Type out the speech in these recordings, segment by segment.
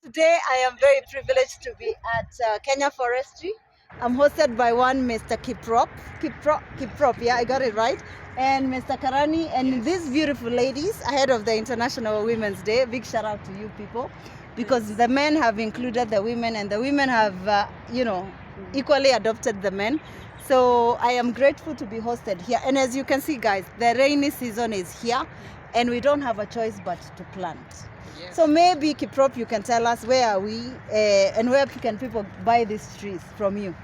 Today, I am very privileged to be at Kenya Forestry. I'm hosted by one Mr. Kiprop, yeah, I got it right, and Mr. Karani, and these beautiful ladies ahead of the International Women's Day. Big shout out to you people, because the men have included the women, and the women have, equally adopted the men. So I am grateful to be hosted here. And as you can see, guys, the rainy season is here, and we don't have a choice but to plant. Yes. So maybe Kiprop, you can tell us where are we and where can people buy these trees from you?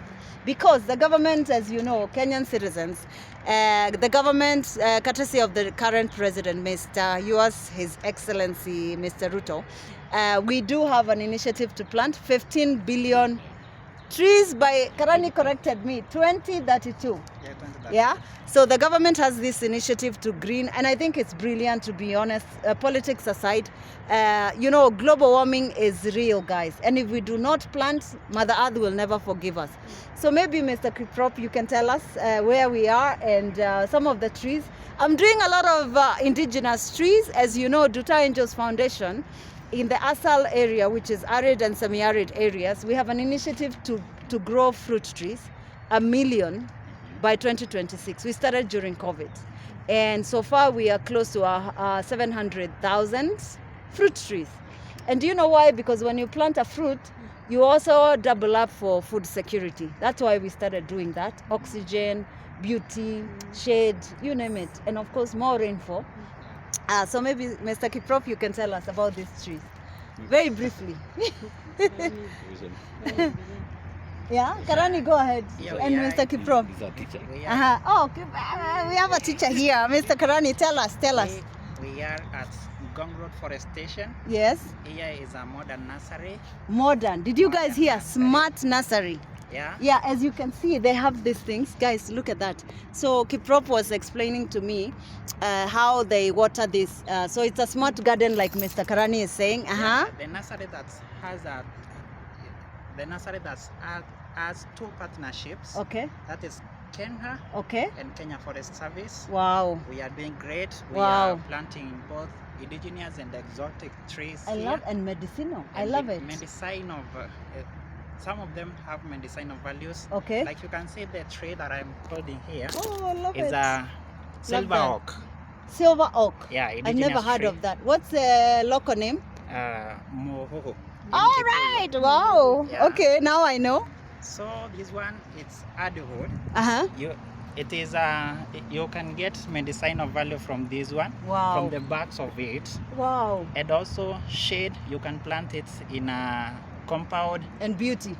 Because the government, as you know, Kenyan citizens, the government, courtesy of the current president, Mr. Yours, His Excellency, Mr. Ruto, we do have an initiative to plant 15 billion trees by, Karani corrected me, 2032. Yeah, 2032. Yeah. So the government has this initiative to green, and I think it's brilliant, to be honest. Politics aside, global warming is real, guys. And if we do not plant, Mother Earth will never forgive us. So maybe, Mr. Kiprop, you can tell us where we are and some of the trees. I'm doing a lot of indigenous trees. As you know, Duta Angels Foundation, in the Asal area, which is arid and semi-arid areas, we have an initiative to grow fruit trees, 1 million by 2026. We started during COVID. And so far we are close to 700,000 fruit trees. And do you know why? Because when you plant a fruit, you also double up for food security. That's why we started doing that. Oxygen, beauty, shade, you name it. And of course, more rainfall. So maybe, Mr. Kiprop, you can tell us about these trees very briefly. Yeah, Karani, go ahead. And Mr. Kiprop. Oh, okay. We have a teacher here. Mr. Karani, tell us. We are at Gong Road Forestation. Yes. Here is a modern nursery. Modern. Did you guys hear? Smart nursery. Yeah. Yeah, as you can see, they have these things. Guys, look at that. So Kiprop was explaining to me how they water this. So it's a smart garden, like Mr. Karani is saying. Yeah, the nursery that has two partnerships. Okay. That is Kenya. Okay. And Kenya Forest Service. Wow. We are doing great. We wow. are planting both indigenous and exotic trees. I love and medicinal. I love it. Medicinal. Some of them have medicinal values. Okay. Like you can see the tree that I'm holding here. Oh, I love it. Is a silver oak. Silver oak. Yeah, I've never heard of that. What's the local name? Mohoho. All right. Wow. Yeah. Okay, now I know. So this one, it's hardwood. You can get medicinal value from this one. Wow. From the backs of it. Wow. And also shade. You can plant it in a compound and beauty.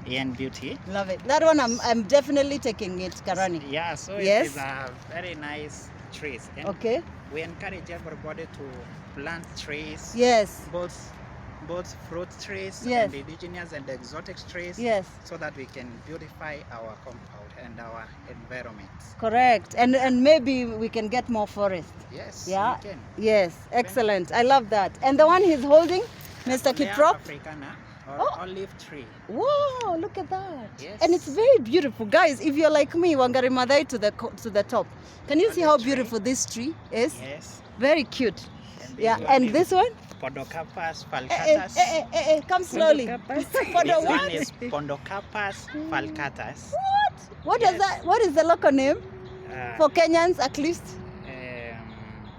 Love it. That one I'm definitely taking it, Karani. Yeah, so yes. It is a very nice trees. And okay. We encourage everybody to plant trees. Yes. Both fruit trees yes. and indigenous and exotic trees. Yes. So that we can beautify our compound and our environment. Correct. And maybe we can get more forest. Yes. Yeah. We can. Yes. Excellent. I love that. And the one he's holding, Mr. Kiprop. Africana. Or olive tree. Wow, look at that. Yes. And it's very beautiful. Guys, if you're like me, Wangari Maathai to the top. Can you see how beautiful this tree is? Yes. Very cute. And this one? Podocarpus falcatus. Come slowly. This one is Podocarpus falcatus. What does that? What is the local name for Kenyans at least?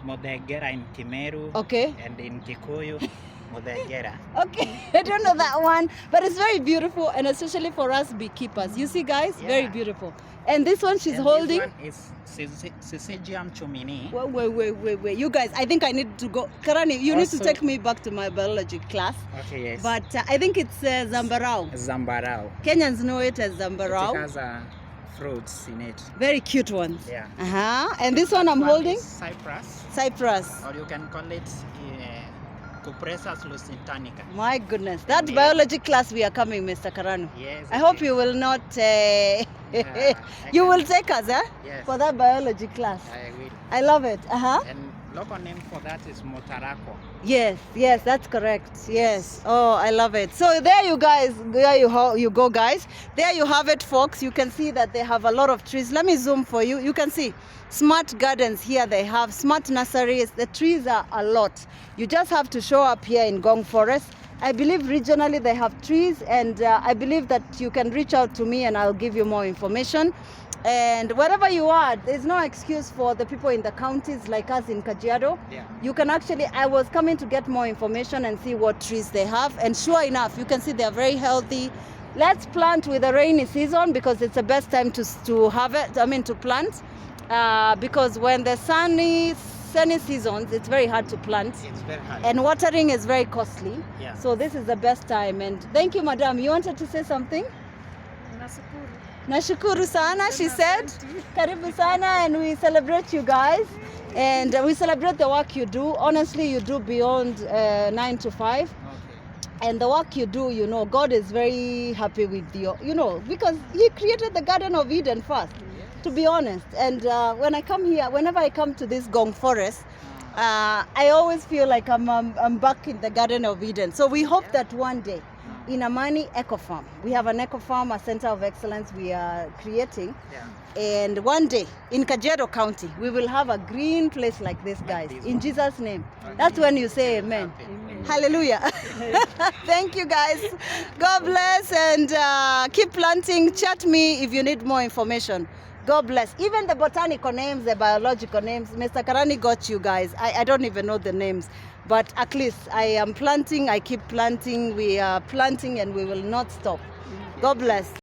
Modegera in Kimeru. Okay. And in Kikuyu. Modegera. Okay, I don't know that one, but it's very beautiful, and especially for us beekeepers. You see, guys, very beautiful. And this one she's holding. This one is Syzygium chumini. Wait. You guys, I think I need to go. Karani, you need to take me back to my biology class. Okay, yes. But I think it's Zambarau. Zambarau. Kenyans know it as Zambarau. It has fruits in it. Very cute ones. Yeah. And this one I'm holding? Cypress. Or you can call it Cupressus lusitanica. My goodness, that biology class we are coming, Mr. Karanu. Yes. I hope you will not. You will take us, Yes. for that biology class. I will. I love it. And local name for that is Motarako. Yes, that's correct. Yes. Oh, I love it. So there you guys, there you go, guys. There you have it, folks. You can see that they have a lot of trees. Let me zoom for you. You can see smart gardens here. They have smart nurseries. The trees are a lot. You just have to show up here in Gong Forest. I believe regionally they have trees, and I believe that you can reach out to me and I'll give you more information. And wherever you are, there's no excuse for the people in the counties like us in Kajiado. Yeah. You can actually, I was coming to get more information and see what trees they have. And sure enough, you can see they're very healthy. Let's plant with the rainy season because it's the best time to harvest, to plant. Because when the sunny seasons, it's very hard to plant. It's very hard. And watering is very costly. Yeah. So this is the best time. And thank you, madam. You wanted to say something? Nashukuru sana, she said. Karibu sana, and we celebrate you guys. And we celebrate the work you do. Honestly, you do beyond 9 to 5. Okay. And the work you do, God is very happy with you, because He created the Garden of Eden first, to be honest. And when I come here, whenever I come to this Gong Forest, I always feel like I'm back in the Garden of Eden. So we hope that one day, in Amani Eco Farm, we have an eco farm, a center of excellence we are creating. Yeah. And one day in Kajiado County, we will have a green place like this, guys. this In one. Jesus' name. That's when you say amen. Amen. Hallelujah. Thank you, guys. God bless, and keep planting. Chat me if you need more information. God bless. Even the botanical names, the biological names, Mr. Karani got you guys. I don't even know the names. But at least I am planting, I keep planting, we are planting, and we will not stop. God bless.